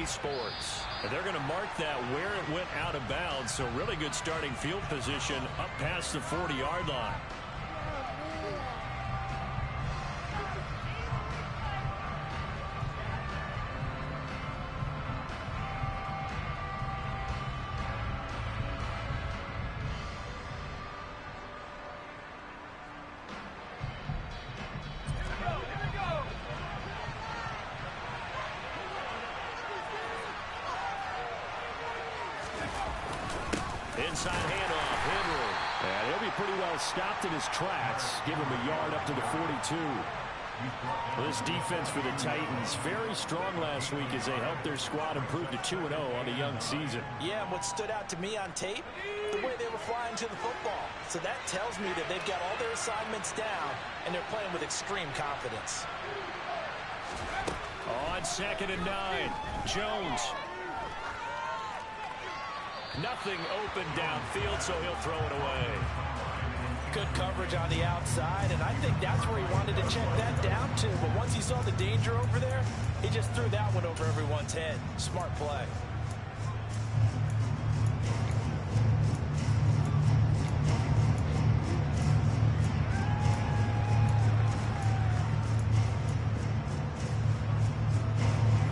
EA Sports. And they're going to mark that where it went out of bounds, so really good starting field position up past the 40-yard line. Inside handoff, Henry. And he'll be pretty well stopped in his tracks. Give him a yard up to the 42. This defense for the Titans, very strong last week as they helped their squad improve to 2-0 on the young season. Yeah, and what stood out to me on tape, the way they were flying to the football. So that tells me that they've got all their assignments down, and they're playing with extreme confidence. On 2nd and 9, Jones. Nothing open downfield, so he'll throw it away. Good coverage on the outside, and I think that's where he wanted to check that down to. But once he saw the danger over there, he just threw that one over everyone's head. Smart play.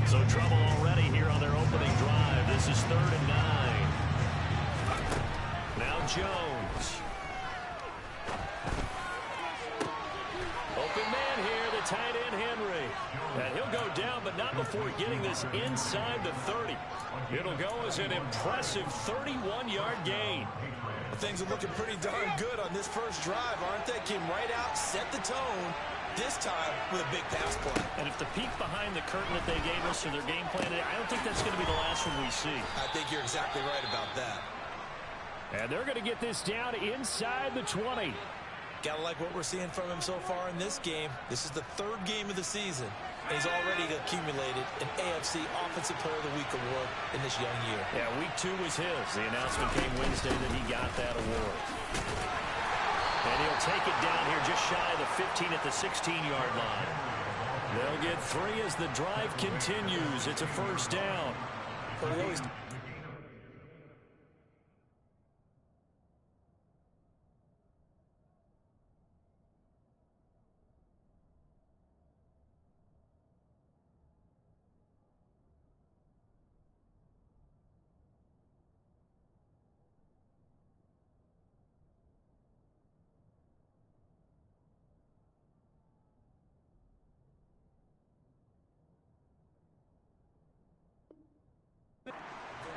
So trouble already here on their opening drive. This is 3rd and 9. Now Jones. Open man here, the tight end Henry. And he'll go down, but not before getting this inside the 30. It'll go as an impressive 31-yard gain. Things are looking pretty darn good on this first drive, aren't they? Came right out, set the tone, this time with a big pass play. And if the peek behind the curtain that they gave us to their game plan, I don't think that's going to be the last one we see. I think you're exactly right about that. And they're going to get this down inside the 20. Gotta like what we're seeing from him so far in this game. This is the 3rd game of the season, and he's already accumulated an AFC Offensive Player of the Week award in this young year. Yeah, week 2 was his. The announcement came Wednesday that he got that award. And he'll take it down here just shy of the 15 at the 16-yard line. They'll get 3 as the drive continues. It's a first down. But we always...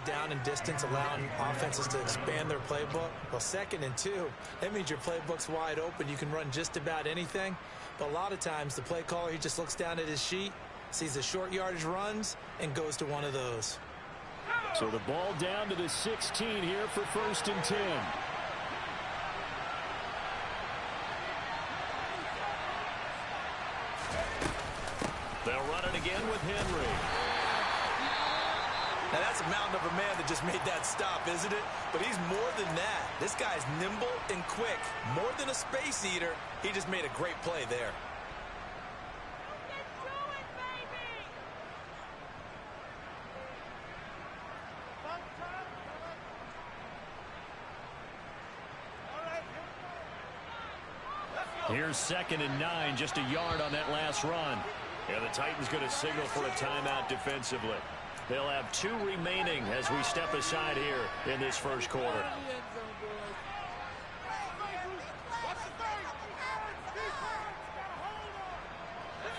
down in distance, allowing offenses to expand their playbook. Well, 2nd and 2, that means your playbook's wide open. You can run just about anything. But a lot of times, the play caller, he just looks down at his sheet, sees the short yardage runs, and goes to one of those. So the ball down to the 16 here for 1st and 10. They'll run it again with Henry. Now, that's a mountain of a man that just made that stop, isn't it? But he's more than that. This guy's nimble and quick. More than a space eater, he just made a great play there. Here's 2nd and 9, just a yard on that last run. And the Titans going to signal for a timeout defensively. They'll have 2 remaining as we step aside here in this first quarter.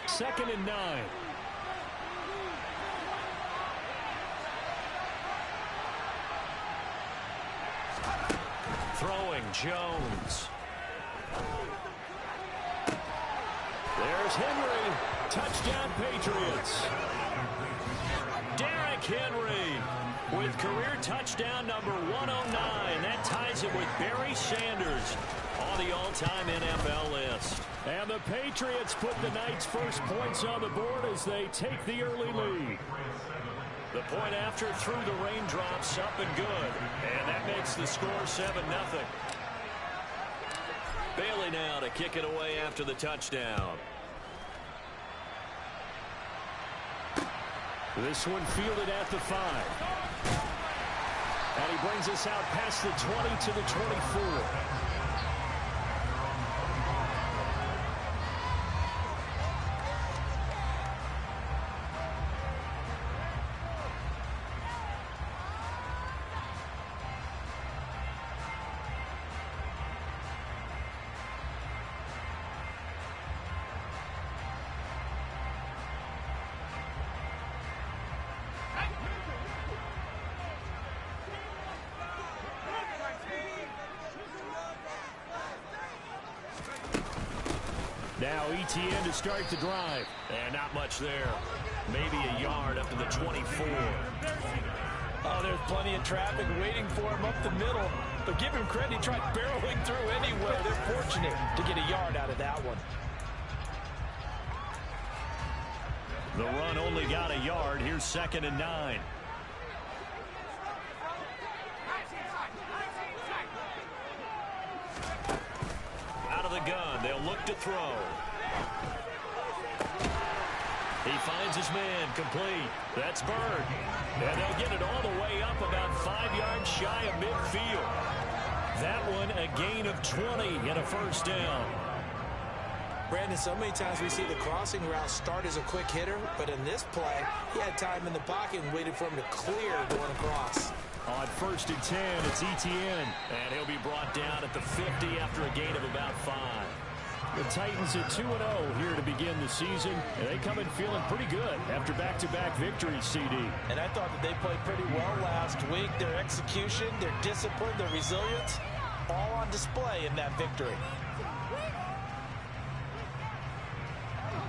Second and 9. Throwing Jones. There's Henry. Touchdown, Patriots. Derrick Henry with career touchdown number 109. That ties it with Barry Sanders on the all-time NFL list. And the Patriots put the Knights' first points on the board as they take the early lead. The point after through the raindrops, up and good. And that makes the score 7-0. Bailey now to kick it away after the touchdown. This one fielded at the 5. And he brings us out past the 20 to the 24. Now ETN to start the drive. And not much there. Maybe a yard up to the 24. Oh, there's plenty of traffic waiting for him up the middle. But give him credit, he tried barreling through anyway. They're fortunate to get a yard out of that one. The run only got a yard. Here's 2nd and 9. Out of the gun. They'll look to throw. He finds his man complete. That's Bird. And they'll get it all the way up about 5 yards shy of midfield. That one a gain of 20 and a first down. Brandon, so many times we see the crossing route start as a quick hitter, but in this play, he had time in the pocket and waited for him to clear going across. On 1st and 10, it's ETN. And he'll be brought down at the 50 after a gain of about 5. The Titans at 2-0 here to begin the season. And they come in feeling pretty good after back-to-back victories, CD. And I thought that they played pretty well last week. Their execution, their discipline, their resilience, all on display in that victory.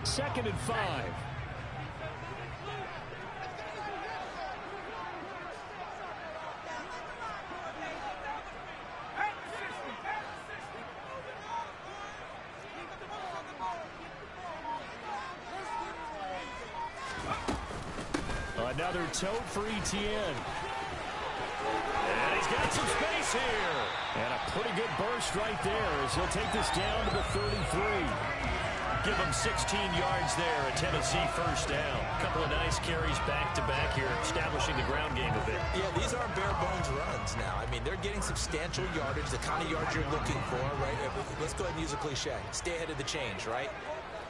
2nd and 5. Another tote for ETN. And he's got some space here. And a pretty good burst right there as he'll take this down to the 33. Give him 16 yards there, a Tennessee first down. A couple of nice carries back-to-back here, establishing the ground game a bit. Yeah, these aren't bare-bones runs now. I mean, they're getting substantial yardage, the kind of yards you're looking for, right? Let's go ahead and use a cliche. Stay ahead of the change, right?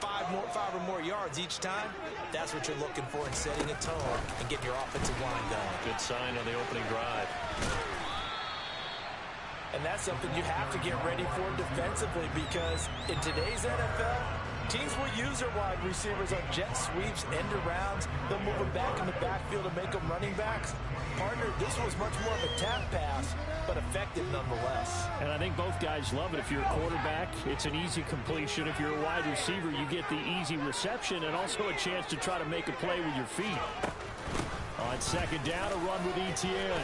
5 or more yards each time, that's what you're looking for in setting a tone and getting your offensive line going. Good sign on the opening drive. And that's something you have to get ready for defensively, because in today's NFL, teams will use their wide receivers on jet sweeps, end arounds. They'll move them back in the backfield and make them running backs. Partner, this was much more of a tap pass, but effective nonetheless. And I think both guys love it. If you're a quarterback, it's an easy completion. If you're a wide receiver, you get the easy reception and also a chance to try to make a play with your feet. On 2nd down, a run with ETN.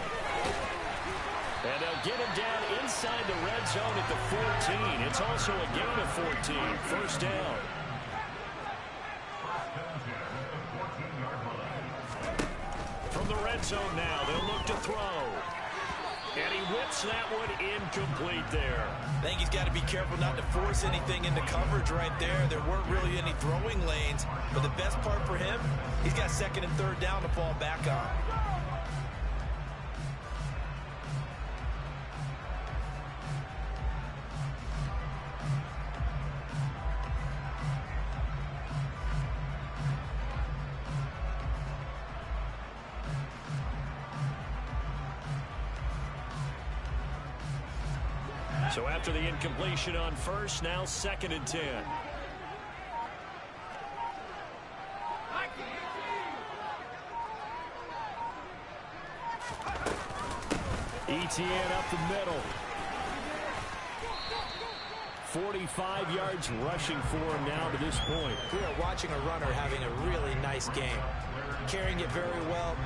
And they'll get him down inside the red zone at the 14. It's also a gain of 14. First down. From the red zone now, they'll look to throw. And he whips that one incomplete there. I think he's got to be careful not to force anything into coverage right there. There weren't really any throwing lanes. But the best part for him, he's got 2nd and 3rd down to fall back on. So after the incompletion on 1st, now 2nd and 10. ETN up the middle. 45 yards rushing for him now to this point. We are watching a runner having a really nice game. Carrying it very well.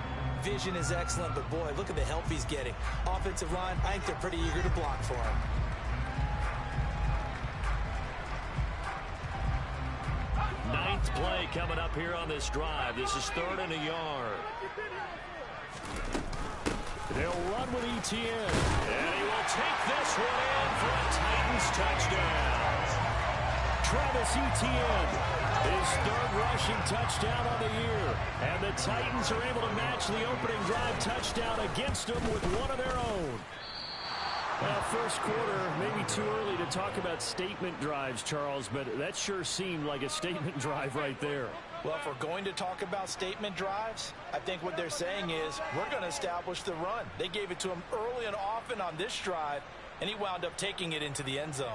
Vision is excellent, but boy, look at the help he's getting. Offensive line, I think they're pretty eager to block for him. Ninth play coming up here on this drive. This is 3rd and a yard. They'll run with ETN. And he will take this one in for a Titans touchdown. Travis Etienne, his third rushing touchdown on the year. And the Titans are able to match the opening drive touchdown against them with one of their own. Well, first quarter, maybe too early to talk about statement drives, Charles, but that sure seemed like a statement drive right there. Well, if we're going to talk about statement drives, I think what they're saying is we're going to establish the run. They gave it to him early and often on this drive, and he wound up taking it into the end zone.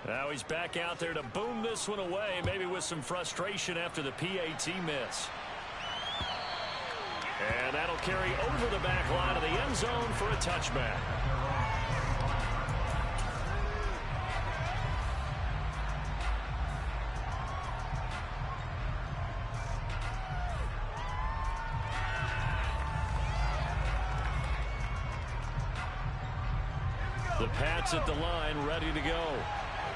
Now he's back out there to boom this one away, maybe with some frustration after the PAT miss. And that'll carry over the back line of the end zone for a touchback. The Pats at the line, ready to go.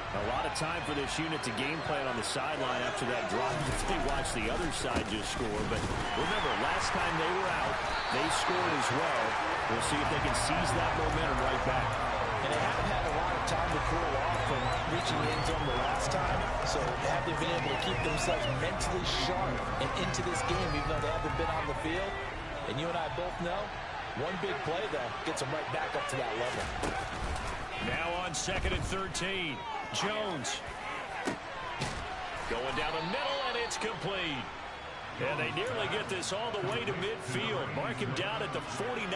A lot of time for this unit to game plan on the sideline after that drive. They watched the other side just score. But remember, last time they were out, they scored as well. We'll see if they can seize that momentum right back. And they haven't had a lot of time to cool off from reaching the end zone the last time. So they haven't been able to keep themselves mentally sharp and into this game, even though they haven't been on the field. And you and I both know, one big play, though, gets them right back up to that level. Now on 2nd and 13. Jones going down the middle, and it's complete. And they nearly get this all the way to midfield. Mark him down at the 49.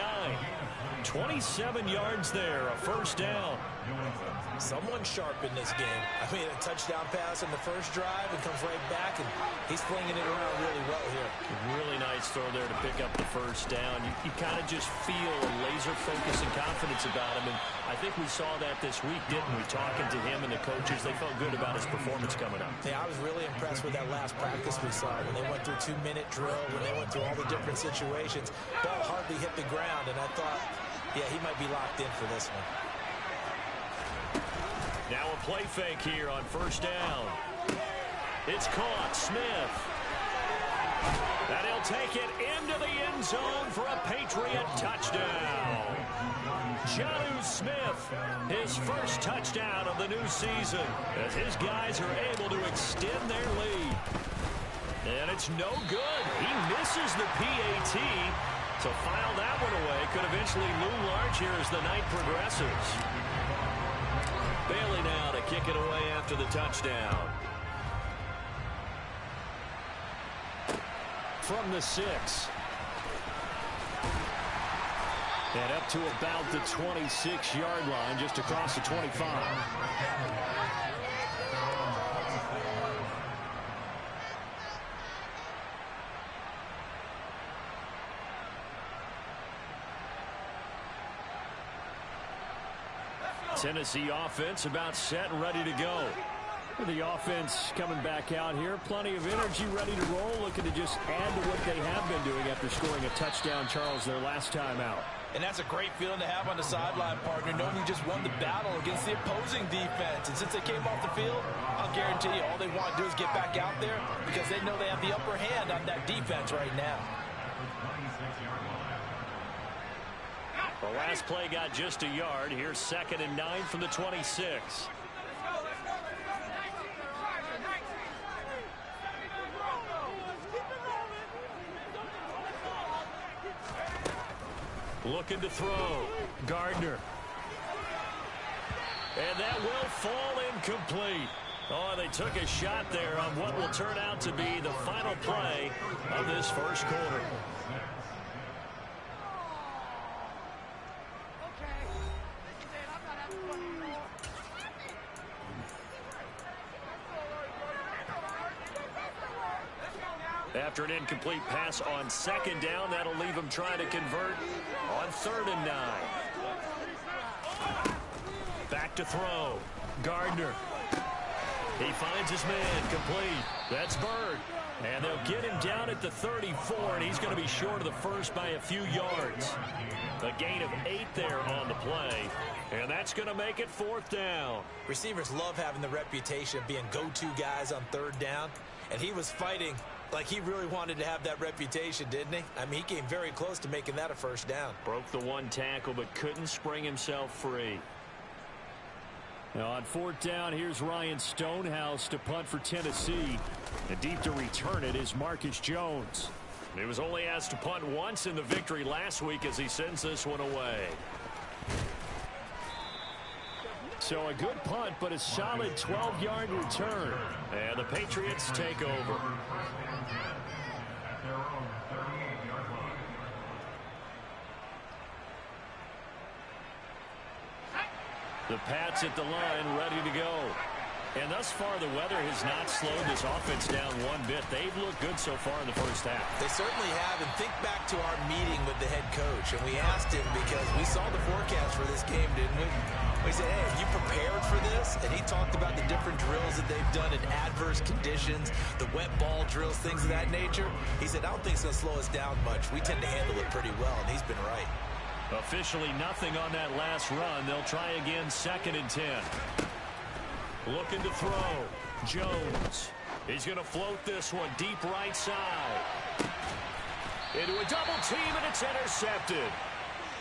27 yards there, a first down. Someone sharp in this game. I mean, a touchdown pass in the first drive and comes right back, and he's flinging it around really well here. Really nice throw there to pick up the first down. You kind of just feel a laser focus and confidence about him, and I think we saw that this week, didn't we? Talking to him and the coaches, they felt good about his performance coming up. Yeah, I was really impressed with that last practice we saw when they went through 2-minute drill, when they went through all the different situations. Ball hardly hit the ground, and I thought, yeah, he might be locked in for this one. Now a play fake here on first down. It's caught. Smith. And he'll take it into the end zone for a Patriot touchdown. Jonnu Smith, his first touchdown of the new season, as his guys are able to extend their lead. And it's no good. He misses the PAT. To file that one away could eventually loom large here as the night progresses. Bailey now to kick it away after the touchdown. From the 6. And up to about the 26-yard line, just across the 25. Tennessee offense about set and ready to go. The offense coming back out here. Plenty of energy, ready to roll, looking to just add to what they have been doing after scoring a touchdown, Charles, their last time out. And that's a great feeling to have on the sideline, partner, knowing you just won the battle against the opposing defense. And since they came off the field, I'll guarantee you all they want to do is get back out there because they know they have the upper hand on that defense right now. The last play got just a yard. Here's 2nd and 9 from the 26. Looking to throw. Gardner. And that will fall incomplete. Oh, they took a shot there on what will turn out to be the final play of this first quarter. After an incomplete pass on 2nd down, that'll leave them trying to convert on 3rd and 9. Back to throw. Gardner. He finds his man, complete. That's Bird. And they'll get him down at the 34, and he's going to be short of the first by a few yards. A gain of 8 there on the play, and that's going to make it 4th down. Receivers love having the reputation of being go-to guys on 3rd down, and he was fighting like he really wanted to have that reputation, didn't he? I mean, he came very close to making that a 1st down. Broke the 1 tackle, but couldn't spring himself free. Now on 4th down, here's Ryan Stonehouse to punt for Tennessee. And deep to return it is Marcus Jones. He was only asked to punt once in the victory last week as he sends this one away. So a good punt, but a solid 12-yard return. And the Patriots take over. The Pats at the line, ready to go. And thus far, the weather has not slowed this offense down one bit. They've looked good so far in the first half. They certainly have. And think back to our meeting with the head coach. And we asked him because we saw the forecast for this game, didn't we? We said, hey, have you prepared for this? And he talked about the different drills that they've done in adverse conditions, the wet ball drills, things of that nature. He said, I don't think it's going to slow us down much. We tend to handle it pretty well, and he's been right. Officially nothing on that last run. They'll try again, 2nd and 10. Looking to throw. Jones. He's going to float this one deep right side. Into a double team, and it's intercepted.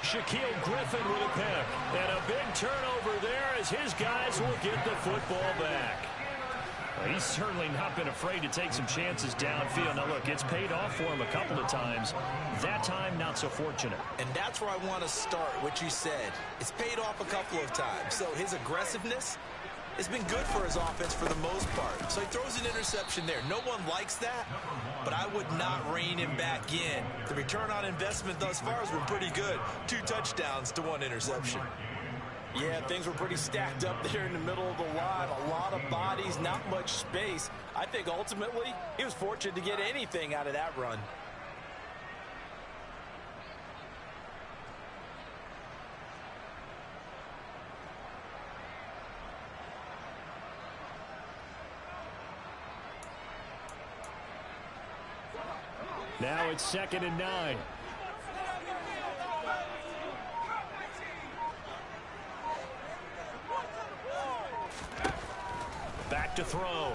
Shaquille Griffin with a pick. And a big turnover there as his guys will get the football back. Well, he's certainly not been afraid to take some chances downfield. Now, look, it's paid off for him a couple of times. That time, not so fortunate. And that's where I want to start, what you said. It's paid off a couple of times. So his aggressiveness has been good for his offense for the most part. So he throws an interception there. No one likes that, but I would not rein him back in. The return on investment thus far has been pretty good. 2 touchdowns to 1 interception. Yeah, things were pretty stacked up there in the middle of the line. A lot of bodies, not much space. I think ultimately he was fortunate to get anything out of that run. Now it's 2nd and 9. Back to throw.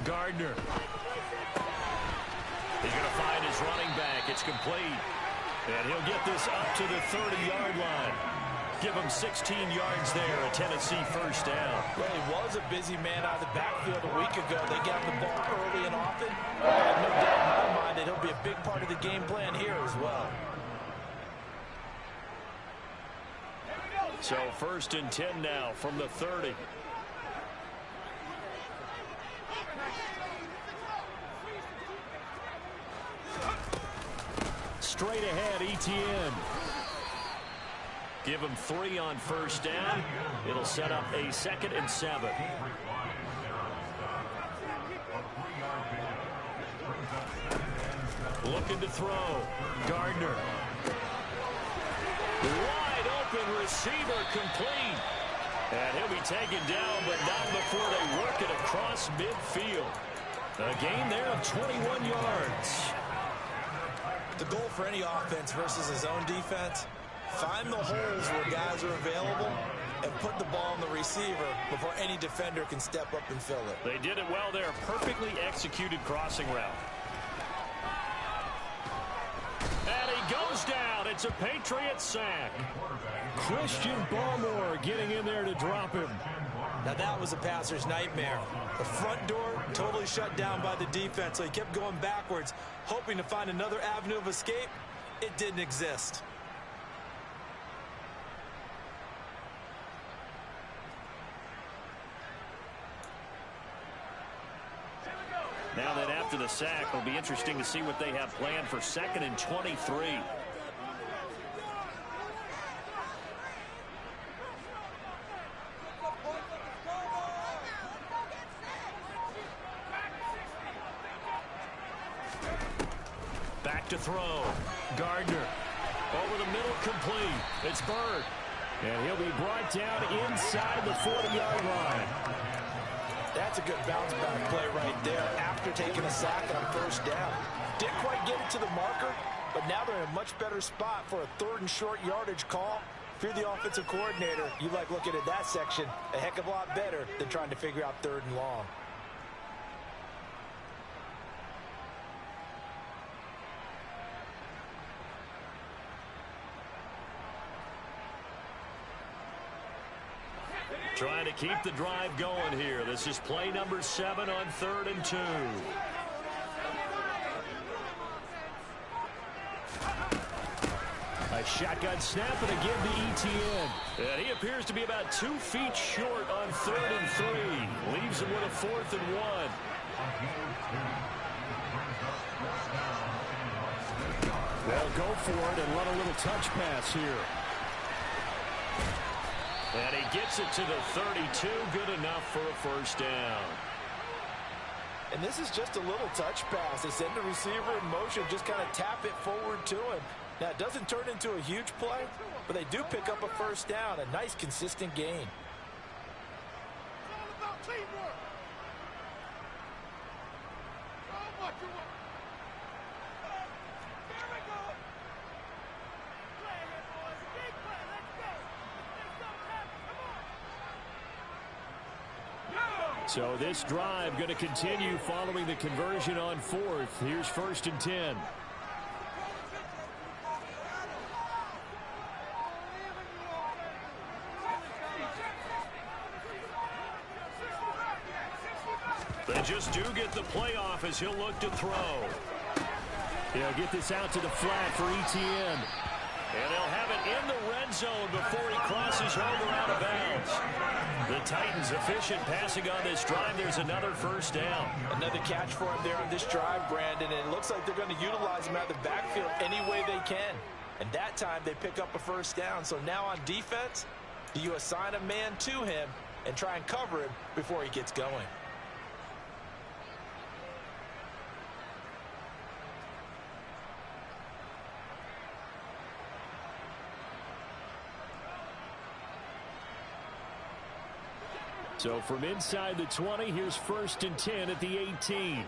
Gardner. He's going to find his running back. It's complete. And he'll get this up to the 30-yard line. Give him 16 yards there, a Tennessee 1st down. Well, he was a busy man out of the backfield a week ago. They got the ball early and often. I have no doubt in my mind that he'll be a big part of the game plan here as well. So 1st and 10 now from the 30. Straight ahead, Etienne. Give him 3 on 1st down. It'll set up a 2nd and 7. Looking to throw. Gardner. Wide open receiver, complete. And he'll be taken down, but not before they work it across midfield. A gain there of 21 yards. The goal for any offense versus his own defense, find the holes where guys are available and put the ball on the receiver before any defender can step up and fill it. They did it well there. Perfectly executed crossing route. And he goes down. It's a Patriot sack. Christian Barmore getting in there to drop him. Now that was a passer's nightmare. The front door totally shut down by the defense, so he kept going backwards, hoping to find another avenue of escape. It didn't exist. Now that after the sack, it'll be interesting to see what they have planned for 2nd and 23. Back to throw. Gardner. Over the middle, complete. It's Bird. And he'll be brought down inside the 40-yard line. That That's a good bounce-back play right there after taking a sack on first down. Didn't quite get it to the marker, but now they're in a much better spot for a 3rd and short yardage call. If you're the offensive coordinator, you like looking at that section a heck of a lot better than trying to figure out 3rd and long. Trying to keep the drive going here. This is play number 7 on 3rd and 2. A shotgun snap and again to ETN. And he appears to be about 2 feet short on 3rd and 3. Leaves him with a 4th and 1. They'll go for it and run a little touch pass here. And he gets it to the 32. Good enough for a first down. And this is just a little touch pass. They send the receiver in motion, just kind of tap it forward to him. Now, it doesn't turn into a huge play, but they do pick up a first down. A nice, consistent gain. It's all about teamwork. So much you want. Here we go. Play here, boys. Big play. Let's go. Let's make something happen. Come on. So this drive going to continue following the conversion on 4th. Here's 1st and 10. They just do get the playoff as he'll look to throw. He'll get this out to the flat for ETN. And they'll have it in the red zone before he crosses over out of bounds. The Titans efficient passing on this drive. There's another first down. Another catch for him there on this drive, Brandon. And it looks like they're going to utilize him out of the backfield any way they can. And that time they pick up a first down. So now on defense, do you assign a man to him and try and cover him before he gets going? So from inside the 20, here's 1st and 10 at the 18.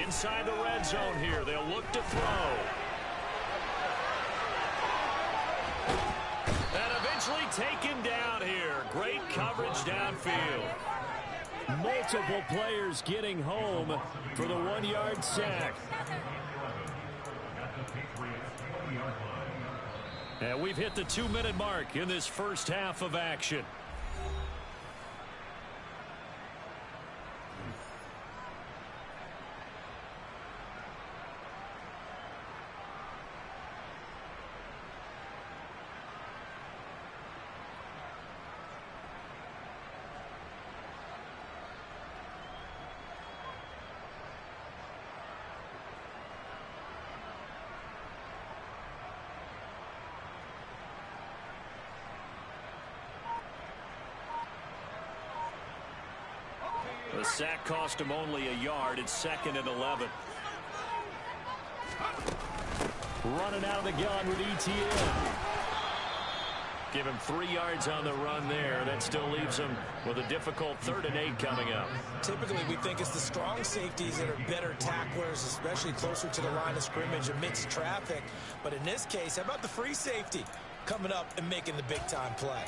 Inside the red zone here, they'll look to throw. And eventually taken down here. Great coverage downfield. Multiple players getting home for the 1-yard sack. And we've hit the 2-minute mark in this first half of action. The sack cost him only a yard. It's 2nd and 11. Running out of the gun with ETN. Give him 3 yards on the run there. That still leaves him with a difficult 3rd and 8 coming up. Typically, we think it's the strong safeties that are better tacklers, especially closer to the line of scrimmage amidst traffic. But in this case, how about the free safety coming up and making the big-time play?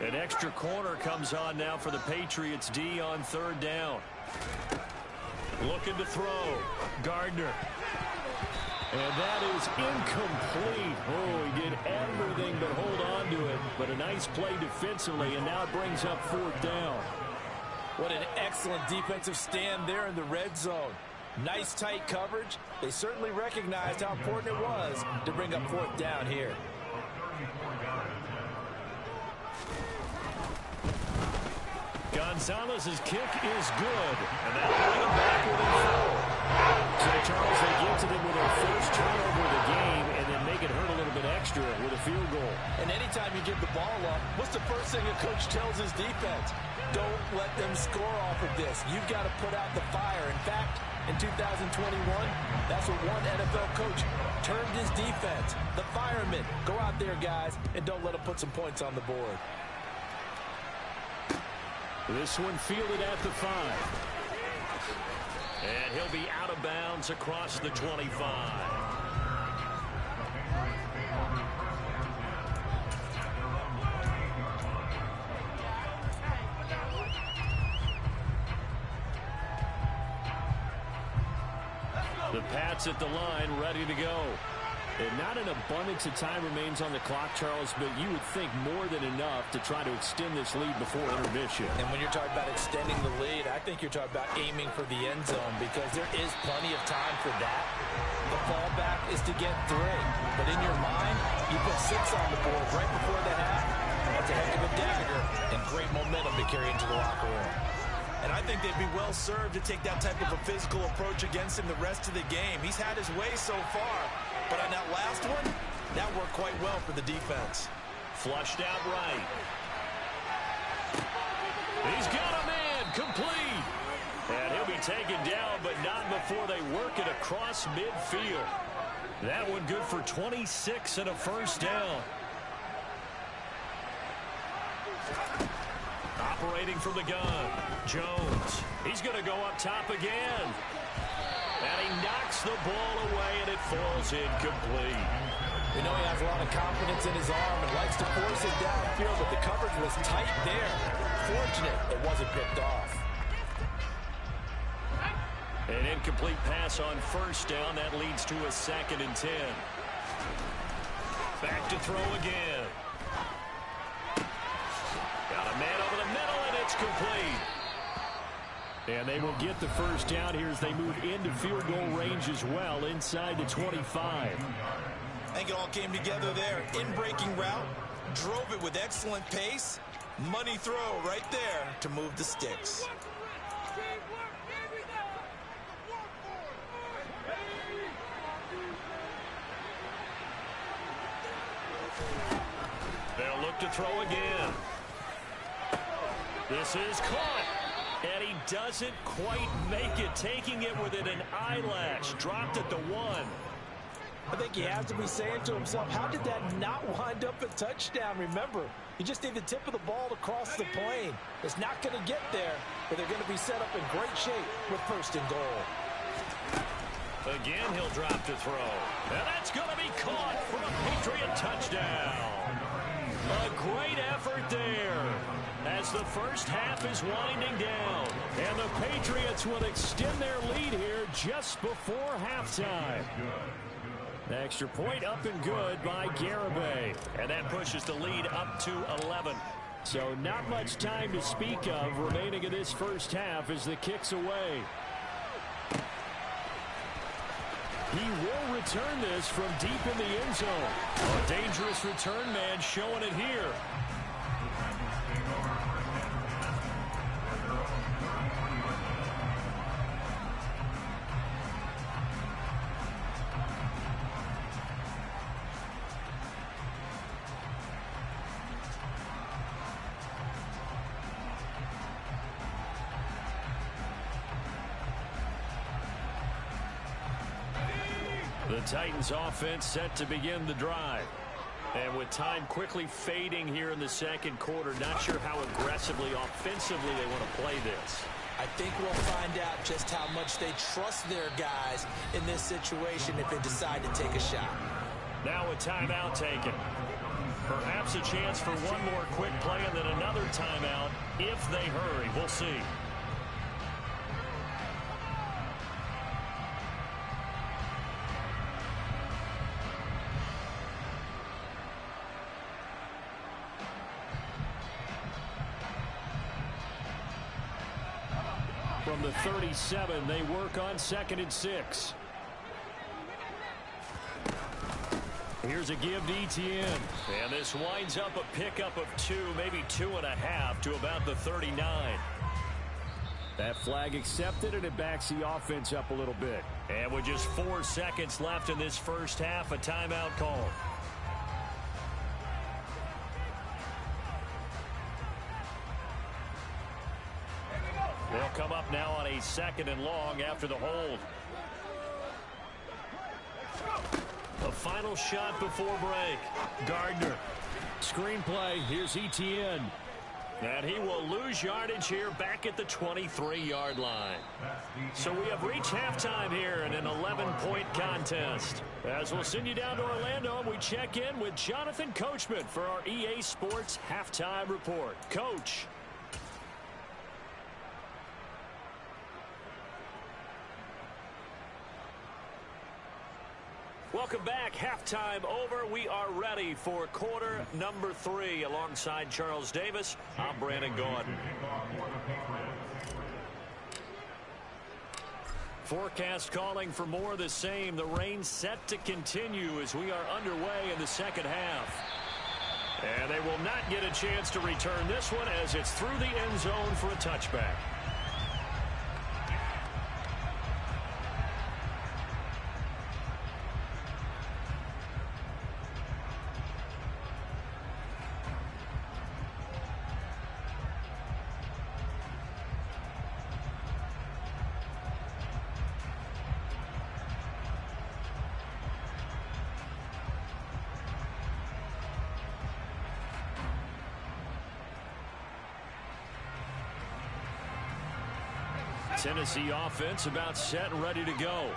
An extra corner comes on now for the Patriots D on 3rd down. Looking to throw. Gardner. And that is incomplete. Oh, he did everything but hold on to it. But a nice play defensively, and now it brings up 4th down. What an excellent defensive stand there in the red zone. Nice tight coverage. They certainly recognized how important it was to bring up 4th down here. Gonzalez's kick is good, and that'll bring him back within 4. So, Charles, they get to them with their first turnover of the game and then make it hurt a little bit extra with a field goal. And anytime you give the ball up, what's the first thing a coach tells his defense? Don't let them score off of this. You've got to put out the fire. In fact, in 2021, that's what one NFL coach termed his defense. The firemen. Go out there, guys, and don't let them put some points on the board. This one fielded at the 5. And he'll be out of bounds across the 25. The Pats at the line, ready to go. And not an abundance of time remains on the clock, Charles, but you would think more than enough to try to extend this lead before intermission. And when you're talking about extending the lead, I think you're talking about aiming for the end zone because there is plenty of time for that. The fallback is to get 3. But in your mind, you put 6 on the board right before the half. That's a heck of a dagger and great momentum to carry into the locker room. And I think they'd be well served to take that type of a physical approach against him the rest of the game. He's had his way so far, but on that last one, that worked quite well for the defense. Flushed out right. He's got a man, complete. And he'll be taken down, but not before they work it across midfield. That one good for 26 and a first down. Operating from the gun, Jones. He's going to go up top again. And he knocks the ball away, and it falls incomplete. We know he has a lot of confidence in his arm and likes to force it downfield, but the coverage was tight there. Fortunate it wasn't picked off. An incomplete pass on first down. That leads to a 2nd and 10. Back to throw again. Got a man over the middle, and it's complete. And they will get the first down here as they move into field goal range as well inside the 25. I think it all came together there. In-breaking route, drove it with excellent pace. Money throw right there to move the sticks. They'll look to throw again. This is caught. And he doesn't quite make it, taking it within an eyelash. Dropped at the 1. I think he has to be saying to himself, how did that not wind up a touchdown? Remember, you just need the tip of the ball to cross the plane. It's not going to get there, but they're going to be set up in great shape with 1st and goal. Again, he'll drop to throw. And that's going to be caught for a Patriot touchdown. A great effort there as the first half is winding down. And the Patriots will extend their lead here just before halftime. Extra point up and good by Garibay. And that pushes the lead up to 11. So not much time to speak of remaining in this first half as the kick's away. He will return this from deep in the end zone. A dangerous return man showing it here. The Titans offense set to begin the drive. And with time quickly fading here in the second quarter, not sure how aggressively, offensively they want to play this. I think we'll find out just how much they trust their guys in this situation if they decide to take a shot. Now a timeout taken. Perhaps a chance for one more quick play and then another timeout if they hurry. We'll see. From the 37, they work on 2nd and 6. Here's a give to Etienne. And this winds up a pickup of 2, maybe 2.5 to about the 39. That flag accepted, and it backs the offense up a little bit. And with just 4 seconds left in this first half, a timeout call. They'll come up now on a 2nd and long after the hold. The final shot before break. Gardner. Screenplay. Here's Etienne. And he will lose yardage here back at the 23-yard line. So we have reached halftime here in an 11-point contest. As we'll send you down to Orlando, we check in with Jonathan Coachman for our EA Sports Halftime Report. Coach. Welcome back. Halftime over. We are ready for quarter number 3. Alongside Charles Davis, I'm Brandon Gaudin. Forecast calling for more of the same. The rain set to continue as we are underway in the second half. And they will not get a chance to return this one as it's through the end zone for a touchback. Tennessee offense about set and ready to go.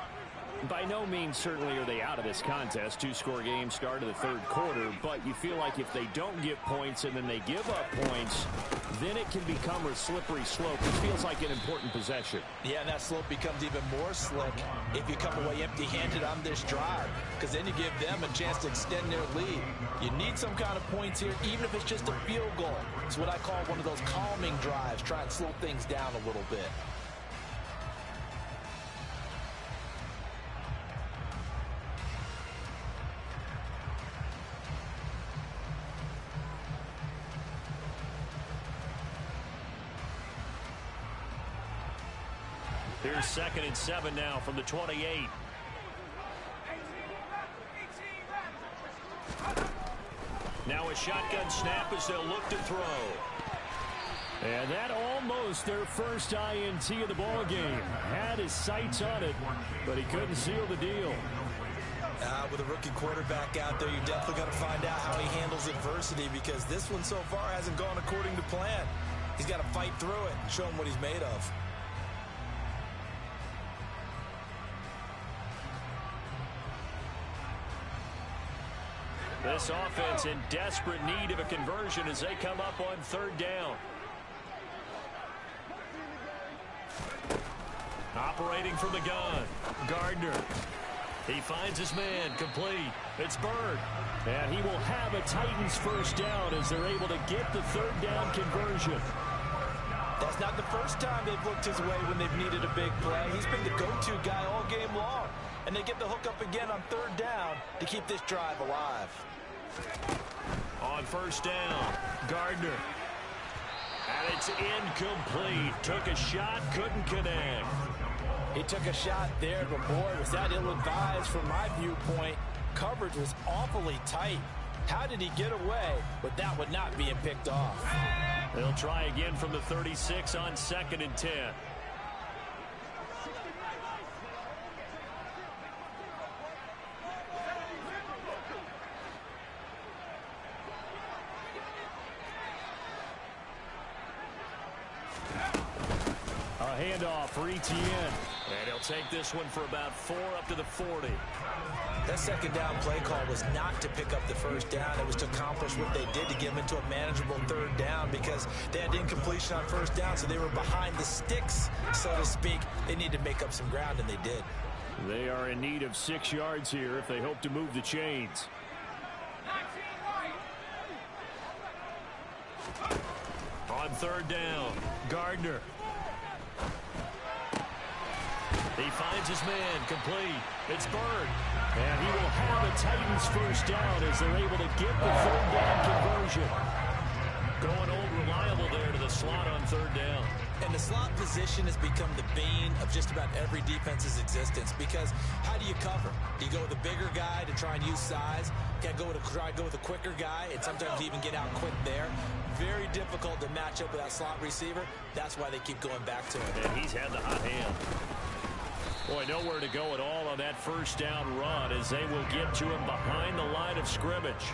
By no means certainly are they out of this contest. 2-score game start of the 3rd quarter, but you feel like if they don't get points and then they give up points, then it can become a slippery slope. It feels like an important possession. Yeah, and that slope becomes even more slick if you come away empty-handed on this drive, because then you give them a chance to extend their lead. You need some kind of points here, even if it's just a field goal. It's what I call one of those calming drives. Try and slow things down a little bit. Here's 2nd and 7 now from the 28. Now a shotgun snap as they'll look to throw. And that almost their first INT of the ball game. Had his sights on it, but he couldn't seal the deal. With a rookie quarterback out there, you're definitely going to find out how he handles adversity, because this one so far hasn't gone according to plan. He's got to fight through it and show him what he's made of. This offense in desperate need of a conversion as they come up on 3rd down. Operating from the gun, Gardner. He finds his man, complete. It's Bird. And he will have a Titans first down as they're able to get the 3rd down conversion. That's not the first time they've looked his way when they've needed a big play. He's been the go-to guy all game long. And they get the hook up again on 3rd down to keep this drive alive. On 1st down, Gardner. And it's incomplete. Took a shot, couldn't connect. He took a shot there, but boy, was that ill-advised from my viewpoint. Coverage was awfully tight. How did he get away with that one not being picked off? They'll try again from the 36 on 2nd and 10. A handoff for Etienne. And he'll take this one for about 4 up to the 40. That 2nd down play call was not to pick up the 1st down. It was to accomplish what they did to get them into a manageable 3rd down, because they had incompletion on 1st down, so they were behind the sticks, so to speak. They needed to make up some ground, and they did. They are in need of 6 yards here if they hope to move the chains. On 3rd down, Gardner. He finds his man, complete. It's Bird. And he will have a Titans first down as they're able to get the 3rd down conversion. Going old reliable there to the slot on 3rd down. And the slot position has become the bane of just about every defense's existence because how do you cover? Do you go with a bigger guy to try and use size? Can't go with a quicker guy and sometimes even get out quick there. Very difficult to match up with that slot receiver. That's why they keep going back to it. And he's had the hot hand. Boy, nowhere to go at all on that first down run as they will get to him behind the line of scrimmage.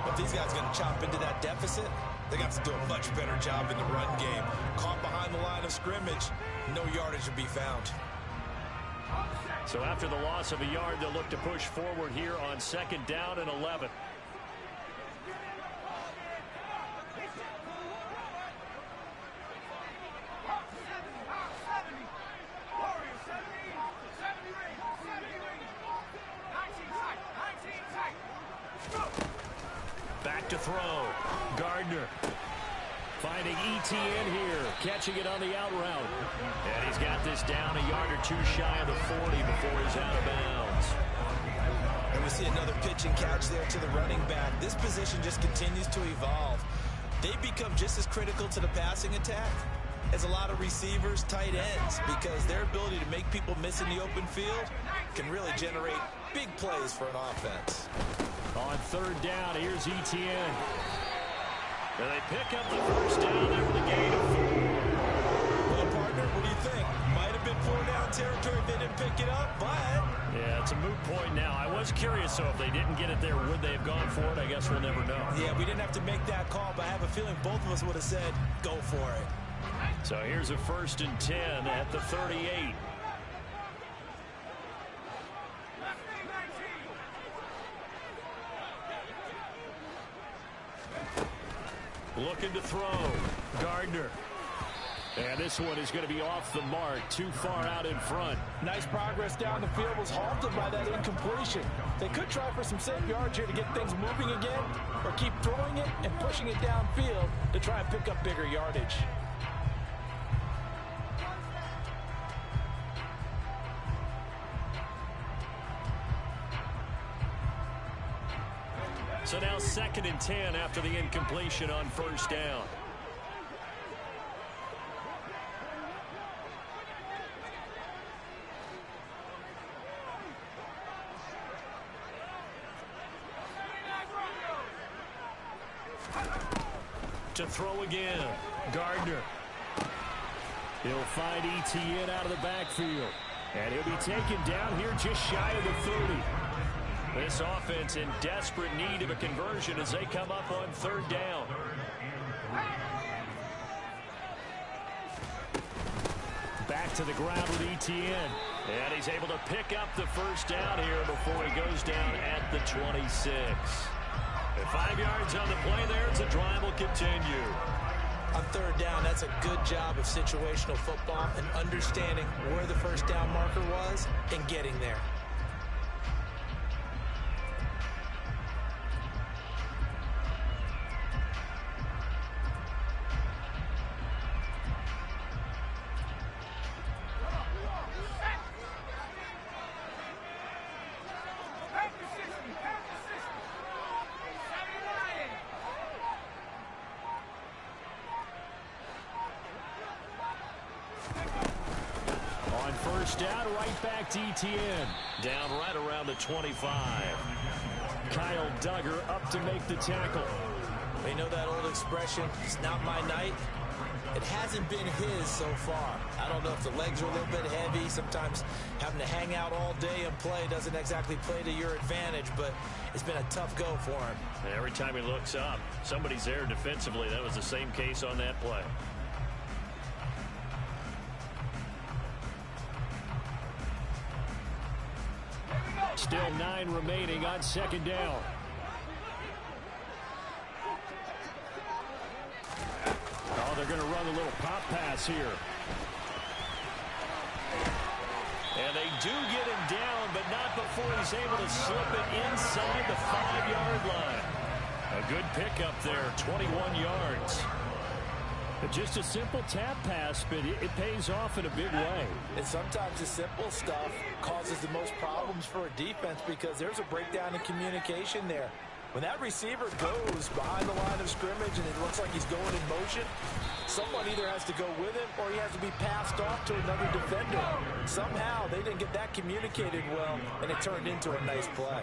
If these guys are going to chop into that deficit, they got to do a much better job in the run game. Caught behind the line of scrimmage, no yardage to be found. So after the loss of a yard, they'll look to push forward here on 2nd down and 11. Back to throw. Gardner finding ETN here, catching it on the out route. And he's got this down a yard or two shy of the 40 before he's out of bounds. And we see another pitch and catch there to the running back. This position just continues to evolve. They become just as critical to the passing attack as a lot of receivers, tight ends, because their ability to make people miss in the open field can really generate big plays for an offense. On 3rd down, here's ETN. And they pick up the first down there with a gain of 4. Well, partner, what do you think? Might have been 4-down territory if they didn't pick it up, but... Yeah, it's a moot point now. I was curious, so if they didn't get it there, would they have gone for it? I guess we'll never know. Yeah, we didn't have to make that call, but I have a feeling both of us would have said, go for it. So here's a 1st and 10 at the 38. Looking to throw. Gardner. And this one is going to be off the mark. Too far out in front. Nice progress down the field was halted by that incompletion. They could try for some safe yards here to get things moving again, or keep throwing it and pushing it downfield to try and pick up bigger yardage. So now 2nd and 10 after the incompletion on 1st down. To throw again. Gardner. He'll find ETN out of the backfield. And he'll be taken down here just shy of the 30. This offense in desperate need of a conversion as they come up on 3rd down. Back to the ground with ETN. And he's able to pick up the first down here before he goes down at the 26. And 5 yards on the play there as the drive will continue. On 3rd down, that's a good job of situational football and understanding where the first down marker was and getting there. Down right back to ETN. Down right around the 25. Kyle Duggar up to make the tackle. They know that old expression, it's not my night. It hasn't been his so far. I don't know if the legs are a little bit heavy. Sometimes having to hang out all day and play doesn't exactly play to your advantage, but it's been a tough go for him. And every time he looks up, somebody's there defensively. That was the same case on that play. Still 9 remaining on 2nd down. Oh, they're going to run a little pop pass here. And they do get him down, but not before he's able to slip it inside the 5-yard line. A good pickup there, 21 yards. Just a simple tap pass, but it pays off in a big way. And sometimes the simple stuff causes the most problems for a defense because there's a breakdown in communication there. When that receiver goes behind the line of scrimmage and it looks like he's going in motion, someone either has to go with him or he has to be passed off to another defender. Somehow they didn't get that communicated well, and it turned into a nice play.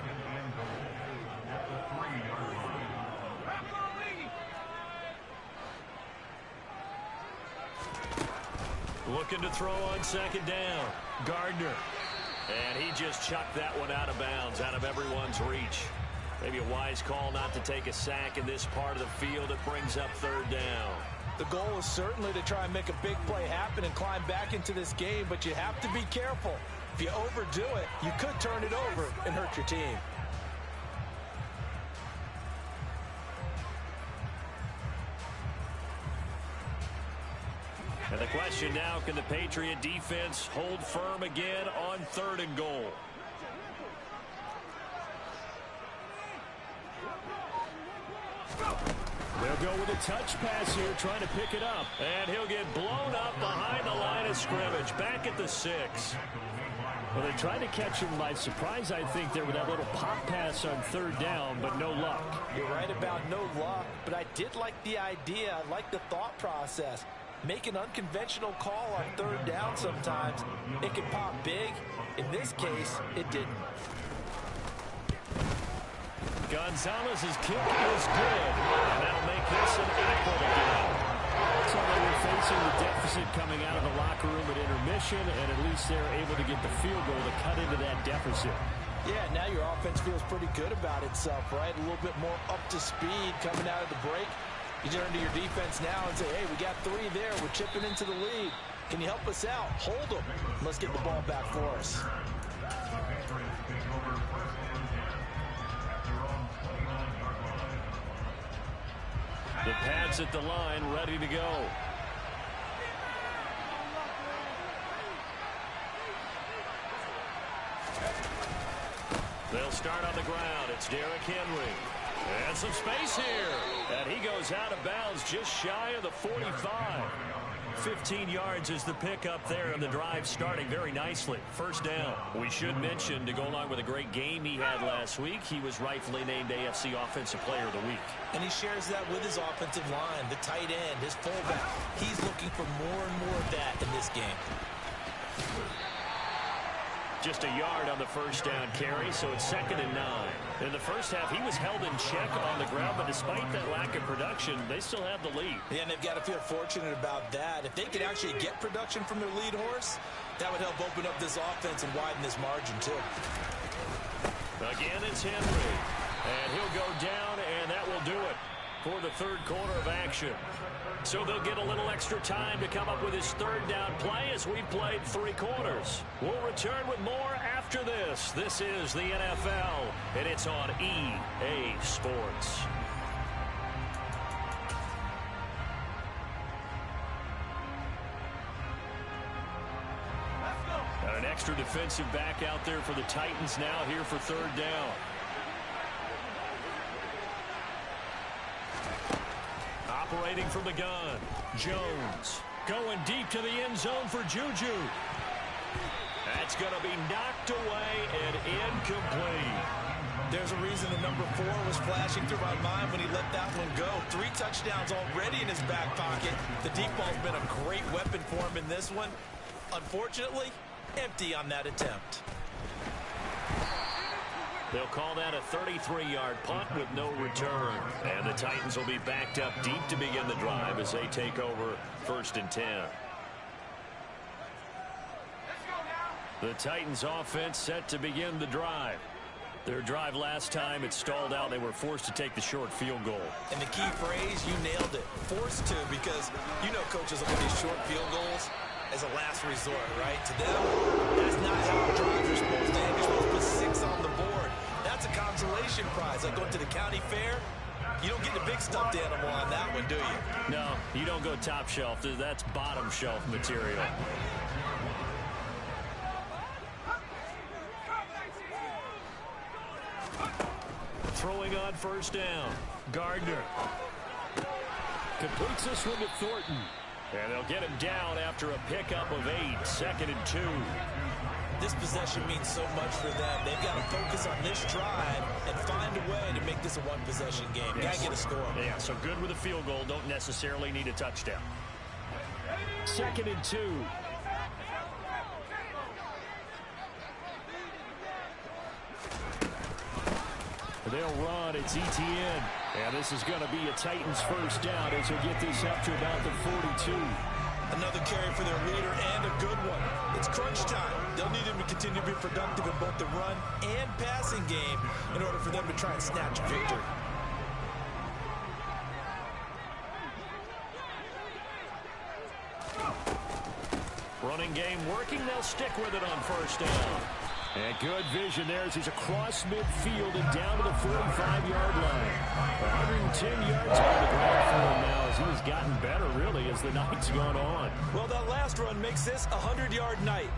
Looking to throw on second down. Gardner. And he just chucked that one out of bounds, out of everyone's reach. Maybe a wise call not to take a sack in this part of the field. It brings up third down. The goal is certainly to try and make a big play happen and climb back into this game, but you have to be careful. If you overdo it, you could turn it over and hurt your team. And the question now, can the Patriot defense hold firm again on 3rd and goal? They'll go with a touch pass here, trying to pick it up. And he'll get blown up behind the line of scrimmage, back at the 6. Well, they tried to catch him by surprise, I think, there with that little pop pass on 3rd down, but no luck. You're right about no luck, but I did like the idea. I like the thought process. Make an unconventional call on 3rd down sometimes. It can pop big. In this case, it didn't. Gonzalez's kick is good, and that'll make this an 8-point game. So they were facing the deficit coming out of the locker room at intermission, and at least they're able to get the field goal to cut into that deficit. Yeah, now your offense feels pretty good about itself, right? A little bit more up to speed coming out of the break. You turn to your defense now and say, hey, we got 3 there. We're chipping into the lead. Can you help us out? Hold them. Let's get the ball back for us. The Pats at the line, ready to go. They'll start on the ground. It's Derrick Henry. And some space here. And he goes out of bounds just shy of the 45. 15 yards is the pickup there, and the drive starting very nicely. First down. We should mention, to go along with a great game he had last week, he was rightfully named AFC Offensive Player of the Week. And he shares that with his offensive line, the tight end, his fullback. He's looking for more and more of that in this game. Just a yard on the first down carry, so it's 2nd and 9. In the first half, he was held in check on the ground, but despite that lack of production, they still have the lead. Yeah, and they've got to feel fortunate about that. If they could actually get production from their lead horse, that would help open up this offense and widen this margin, too. Again, it's Henry. And he'll go down, and that will do it for the 3rd quarter of action. So they'll get a little extra time to come up with his 3rd down play as we've played 3 quarters. We'll return with more after this. This is the NFL, and it's on EA Sports. And an extra defensive back out there for the Titans now here for 3rd down. Operating from the gun, Jones going deep to the end zone for Juju. That's going to be knocked away and incomplete. There's a reason the number 4 was flashing through my mind when he let that one go. 3 touchdowns already in his back pocket. The deep ball's been a great weapon for him in this one. Unfortunately, empty on that attempt. They'll call that a 33-yard punt with no return. And the Titans will be backed up deep to begin the drive as they take over 1st and 10. The Titans offense set to begin the drive. Their drive last time, it stalled out. They were forced to take the short field goal. And the key phrase, you nailed it. Forced to, because you know coaches look at these short field goals as a last resort, right? To them, that's not how drives are supposed to end. You're supposed to put 6 on the board. That's a consolation prize. Like going to the county fair, you don't get the big stuffed animal on that one, do you? No, you don't go top shelf. That's bottom shelf material. Throwing on 1st down. Gardner completes this one to Thornton. And they'll get him down after a pickup of 8. 2nd and 2. this possession means so much for them. They've got to focus on this drive and find a way to make this a one-possession game. Yes. Got to get a score. Yeah, so good with a field goal. Don't necessarily need a touchdown. 2nd and 2. They'll run. It's Etienne. And this is going to be a Titans first down as he'll get this up to about the 42. Another carry for their leader and a good one. It's crunch time. They'll need him to continue to be productive in both the run and passing game in order for them to try and snatch a victory. Running game working. They'll stick with it on first down. And good vision there as he's across midfield and down to the 45-yard line. 110 yards on the ground for him now as he's gotten better, really, as the night's gone on. Well, that last run makes this a 100-yard night.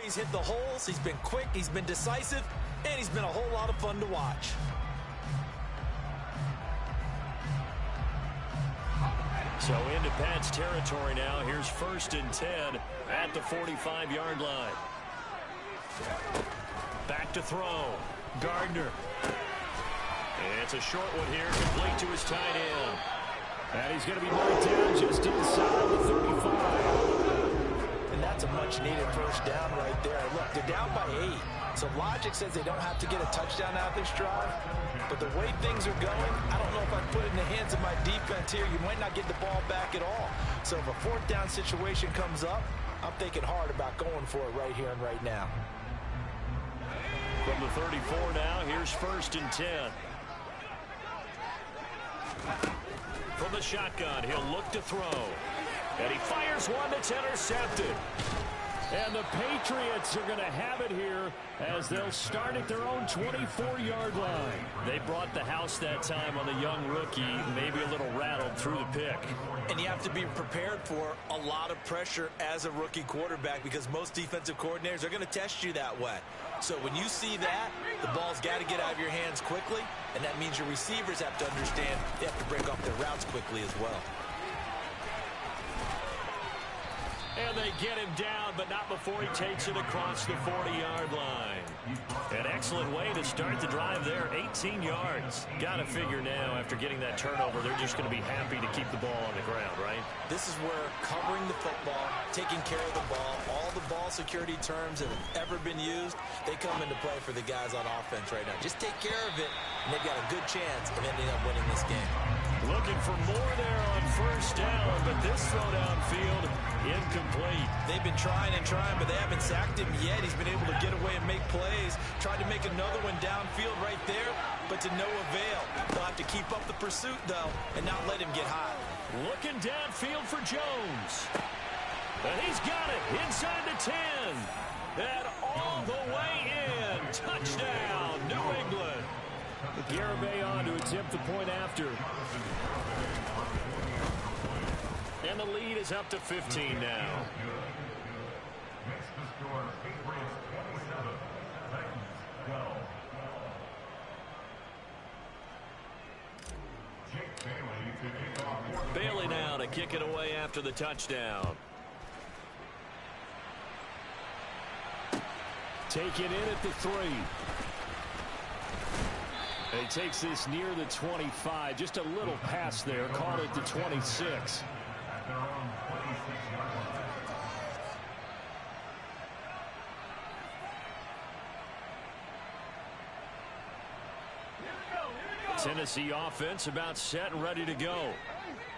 He's hit the holes, he's been quick, he's been decisive, and he's been a whole lot of fun to watch. So into Pat's territory now. Here's 1st and 10 at the 45-yard line. Back to throw. Gardner. And it's a short one here, complete to his tight end. And he's going to be marked down just inside the 35. And that's a much-needed first down right there. Look, they're down by 8. So logic says they don't have to get a touchdown out of this drive. But the way things are going, I don't know if I'd put it in the hands of my defense here. You might not get the ball back at all. So if a 4th down situation comes up, I'm thinking hard about going for it right here and right now. From the 34 now, here's 1st and 10. From the shotgun, he'll look to throw. And he fires one that's intercepted. And the Patriots are going to have it here as they'll start at their own 24-yard line. They brought the house that time on the young rookie, maybe a little rattled through the pick. And you have to be prepared for a lot of pressure as a rookie quarterback because most defensive coordinators are going to test you that way. So when you see that, the ball's got to get out of your hands quickly, and that means your receivers have to understand they have to break off their routes quickly as well. And they get him down, but not before he takes it across the 40-yard line. An excellent way to start the drive there, 18 yards. Got to figure now, after getting that turnover, they're just going to be happy to keep the ball on the ground, right? This is where covering the football, taking care of the ball, all the ball security terms that have ever been used, they come into play for the guys on offense right now. Just take care of it, and they've got a good chance of ending up winning this game. Looking for more there on first down, but this throw downfield incomplete. They've been trying and trying, but they haven't sacked him yet. He's been able to get away and make plays. Tried to make another one downfield right there, but to no avail. They'll have to keep up the pursuit, though, and not let him get hot. Looking downfield for Jones. And he's got it inside the 10. And all the way in. Touchdown, New England. Garibay on to attempt the point after. And the lead is up to 15 now. Bailey now to kick it away after the touchdown. Take it in at the 3. And he takes this near the 25. Just a little pass there. Caught it to 26. Tennessee offense about set and ready to go.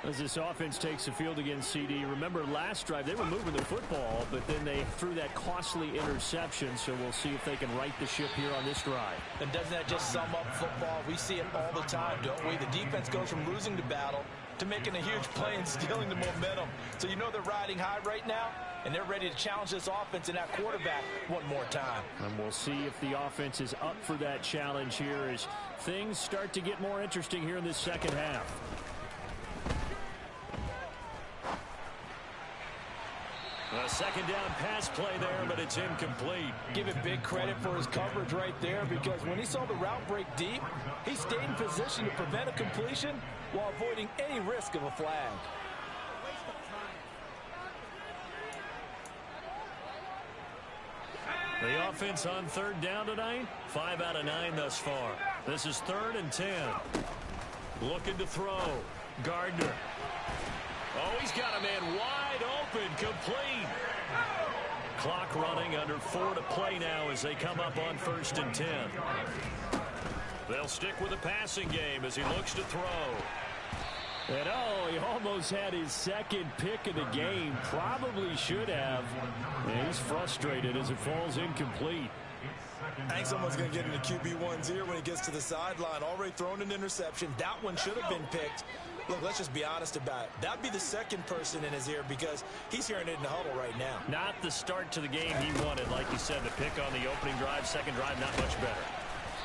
As this offense takes the field against CD, remember last drive they were moving the football, but then they threw that costly interception, so we'll see if they can right the ship here on this drive. And doesn't that just sum up football? We see it all the time, don't we? The defense goes from losing the battle to making a huge play and stealing the momentum. So you know they're riding high right now, and they're ready to challenge this offense and that quarterback one more time. And we'll see if the offense is up for that challenge here as things start to get more interesting here in this second half. A second down pass play there, but it's incomplete. Give it big credit for his coverage right there, because when he saw the route break deep, he stayed in position to prevent a completion while avoiding any risk of a flag. The offense on third down tonight, 5 out of 9 thus far. This is 3rd and 10. Looking to throw. Gardner. Oh, he's got a man wide open, complete. Clock running, under 4 to play now as they come up on 1st and 10. They'll stick with the passing game as he looks to throw. And oh, he almost had his second pick of the game. Probably should have. And he's frustrated as it falls incomplete. I think someone's going to get into QB1's ear when he gets to the sideline. Already thrown an interception. That one should have been picked. Look, let's just be honest about it. That'd be the second person in his ear because he's hearing it in the huddle right now. Not the start to the game he wanted. Like you said, the pick on the opening drive, second drive, not much better.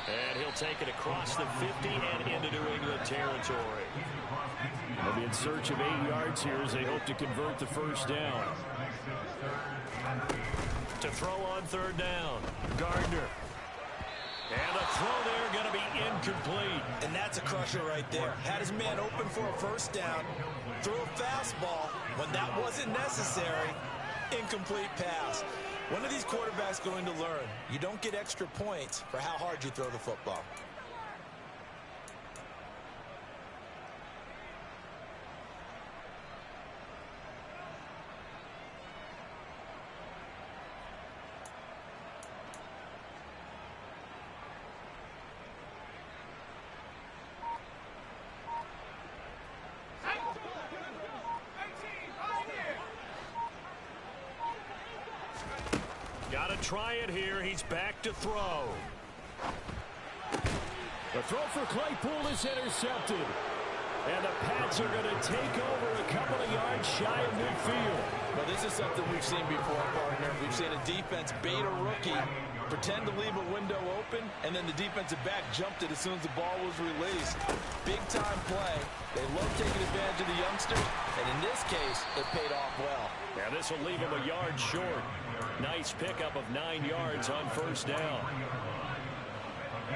And he'll take it across the 50 and into New England territory. They'll be in search of 8 yards here as they hope to convert the first down. To throw on third down, Gardner. And a throw there going to be incomplete. And that's a crusher right there. Had his man open for a first down, threw a fastball when that wasn't necessary. Incomplete pass. When are these quarterbacks going to learn? You don't get extra points for how hard you throw the football. Got to try it here. He's back to throw. The throw for Claypool is intercepted. And the Pats are going to take over a couple of yards shy of midfield. Well, this is something we've seen before, partner. We've seen a defense bait a rookie, pretend to leave a window open, and then the defensive back jumped it as soon as the ball was released. Big-time play. They love taking advantage of the youngsters, and in this case, it paid off well. Now this will leave him a yard short. Nice pickup of 9 yards on first down.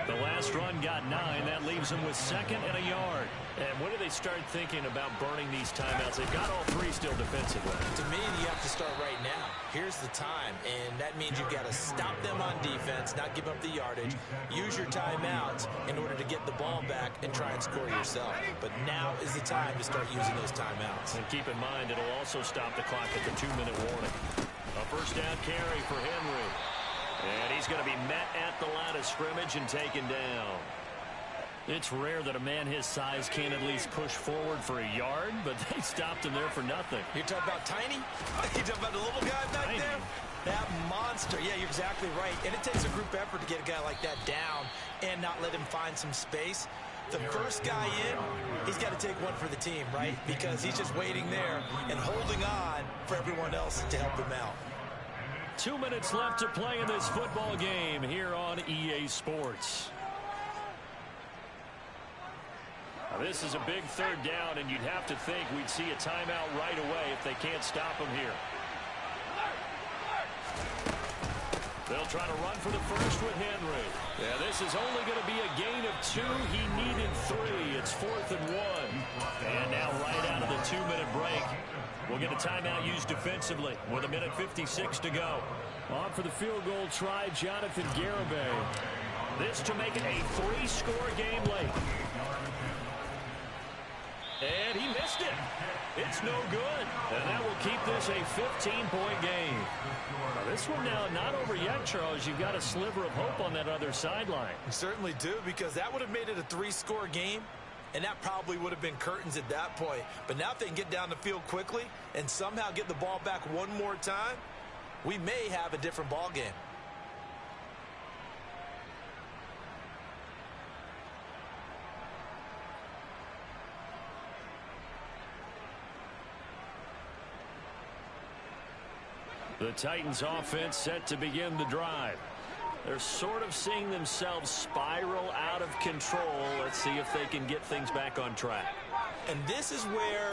The last run got 9. That leaves them with 2nd and a yard. And when do they start thinking about burning these timeouts? They've got all 3 still defensively. To me, you have to start right now. Here's the time, and that means you've got to stop them on defense, not give up the yardage, use your timeouts in order to get the ball back and try and score yourself. But now is the time to start using those timeouts. And keep in mind, it'll also stop the clock at the 2-minute warning. A first down carry for Henry. And he's going to be met at the line of scrimmage and taken down. It's rare that a man his size can't at least push forward for a yard, but they stopped him there for nothing. You're talking about Tiny? You're talking about the little guy back Tiny. there? That monster. Yeah, you're exactly right. And it takes a group effort to get a guy like that down and not let him find some space. The first guy in, he's got to take one for the team, right? Because he's just waiting there and holding on for everyone else to help him out. 2 minutes left to play in this football game here on EA Sports. Now, this is a big third down, and you'd have to think we'd see a timeout right away if they can't stop him here. They'll try to run for the first with Henry. Yeah, this is only going to be a gain of 2. He needed 3. It's 4th and 1. And now right out of the 2-minute break, we'll get a timeout used defensively with 1:56 to go. On for the field goal try, Jonathan Garibay. This to make it a 3-score game late. And he missed it. It's no good. And that will keep this a 15-point game. Now this one now not over yet, Charles. You've got a sliver of hope on that other sideline. You certainly do, because that would have made it a 3-score game, and that probably would have been curtains at that point. But now if they can get down the field quickly and somehow get the ball back one more time, we may have a different ball game. The Titans offense set to begin the drive. They're sort of seeing themselves spiral out of control. Let's see if they can get things back on track. And this is where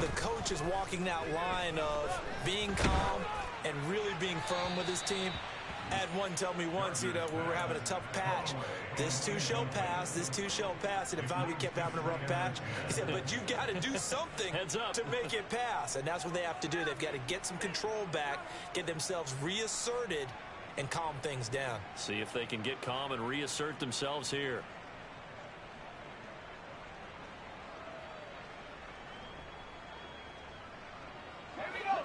the coach is walking that line of being calm and really being firm with his team. I had one tell me once, we were having a tough patch. This too shall pass. This too shall pass. And if we kept having a rough patch, he said, but you've got to do something to make it pass. And that's what they have to do. They've got to get some control back, get themselves reasserted, and calm things down. See if they can get calm and reassert themselves here.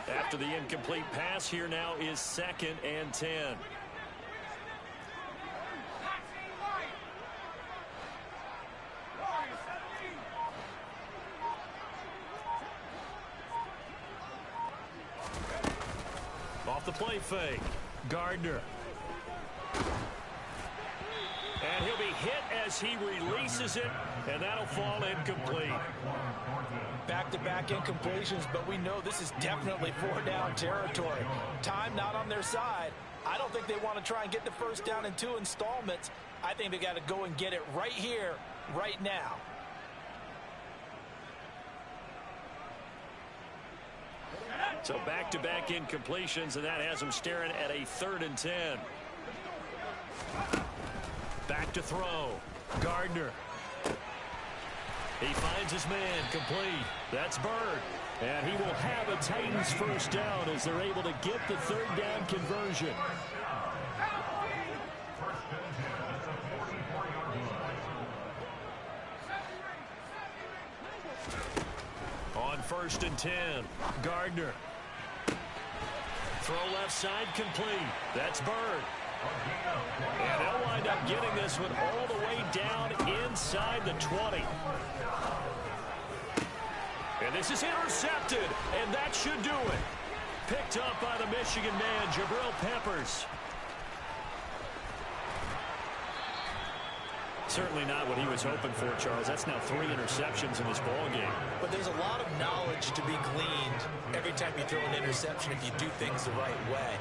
After the incomplete pass, here now is 2nd and 10. Off the play fake. Gardner. And he'll be hit as he releases it, and that'll fall incomplete. Back-to-back incompletions, but we know this is definitely 4-down territory. Time not on their side. I don't think they want to try and get the first down in 2 installments. I think they got to go and get it right here, right now. So back-to-back incompletions, and that has them staring at a 3rd and 10. Back to throw. Gardner. He finds his man complete. That's Bird. And he will have a Titans first down as they're able to get the 3rd down conversion. On 1st and 10, Gardner. Throw left side complete. That's Bird. And they'll wind up getting this one all the way down inside the 20. And this is intercepted, and that should do it. Picked up by the Michigan man, Jabril Peppers. Certainly not what he was hoping for, Charles. That's now 3 interceptions in this ball game. But there's a lot of knowledge to be gleaned every time you throw an interception if you do things the right way.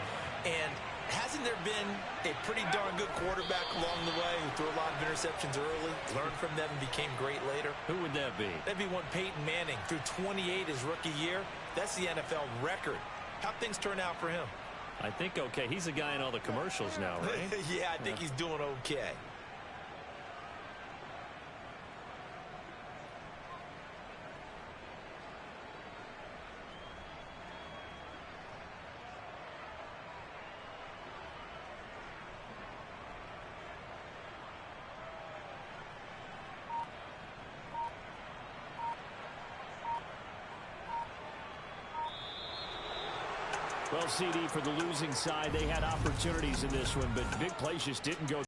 And hasn't there been a pretty darn good quarterback along the way who threw a lot of interceptions early, learned from them, and became great later? Who would that be? That'd be one Peyton Manning. Threw 28 his rookie year. That's the NFL record. How'd things turn out for him? I think okay. He's the guy in all the commercials now, right? Yeah, I think he's doing okay. Well, CD, for the losing side, they had opportunities in this one, but big plays just didn't go